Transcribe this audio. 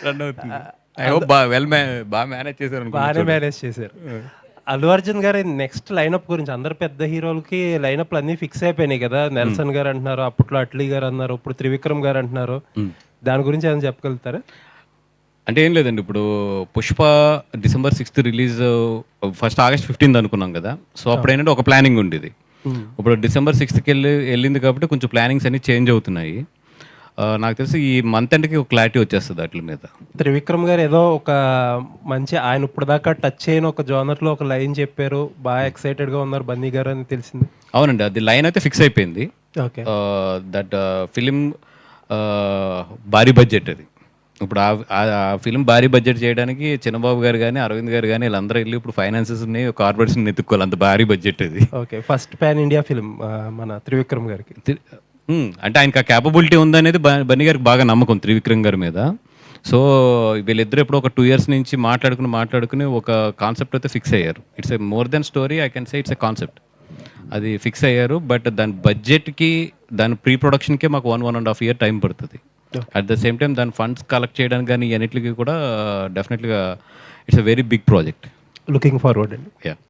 Run అవుతుంది. I hope బాగా manage చేశారు అనుకుంటా. బాగానే మేనేజ్ చేశారు. అల్లు అర్జున్ గారి నెక్స్ట్ లైనప్ గురించి అందరు పెద్ద హీరోలకి లైనప్లు అన్నీ ఫిక్స్ అయిపోయినాయి కదా. నెల్సన్ గారు అంటున్నారు, అప్పట్లో అట్లీ గారు అన్నారు, ఇప్పుడు త్రివిక్రమ్ గారు అంటున్నారు. దాని గురించి ఏమైనా చెప్పగలుగుతారా? అంటే ఏం లేదండి, ఇప్పుడు Pushpa December 6th release, first August 15th అనుకున్నాం కదా. సో అప్పుడు ఏంటంటే ఒక ప్లానింగ్ ఉండేది. ఇప్పుడు December 6th వెళ్ళింది కాబట్టి కొంచెం ప్లానింగ్స్ అన్ని చేంజ్ అవుతున్నాయి. నాకు తెలిసి ఈ మంత్ ఎండ్కి ఒక క్లారిటీ వచ్చేస్తుంది వాటి మీద. త్రివిక్రమ్ గారు ఏదో ఒక మంచి, ఆయన ఇప్పుడు దాకా టచ్ చేయని ఒక జోనర్లో ఒక లైన్ చెప్పారు, బాగా ఎక్సైటెడ్గా ఉన్నారు బన్నీ గారు అని తెలిసింది. అవునండి, అది లైన్ అయితే ఫిక్స్ అయిపోయింది. ఓకే. దట్ ఫిలిం భారీ బడ్జెట్ అది. ఇప్పుడు ఆ ఫిలిం భారీ బడ్జెట్ చేయడానికి చిన్నబాబు గారు కానీ అరవింద్ గారు కానీ వీళ్ళందరూ వెళ్ళి ఇప్పుడు ఫైనాన్సెస్ని కార్పొరేషన్ ఎత్తుక్కోవాలి, అంత భారీ బడ్జెట్ అది. Okay, first pan India film మన త్రివిక్రమ్ గారికి. అంటే ఆయనకు ఆ క్యాపబిలిటీ ఉందనేది బన్నీ గారికి బాగా నమ్మకం త్రివిక్రమ్ గారి మీద. సో వీళ్ళిద్దరు ఎప్పుడు ఒక 2 years నుంచి మాట్లాడుకుని ఒక కాన్సెప్ట్ అయితే ఫిక్స్ అయ్యారు. It's a more than story, I can say it's a concept. అది ఫిక్స్ అయ్యారు. బట్ దాని బడ్జెట్కి, దాని ప్రీ ప్రొడక్షన్కే మాకు 1.5 year టైం పడుతుంది. అట్ ద సేమ్ టైం దాని ఫండ్స్ కలెక్ట్ చేయడానికి కానీ అన్నిటికీ కూడా డెఫినెట్గా it's a very big project. Looking forward అండి. యా.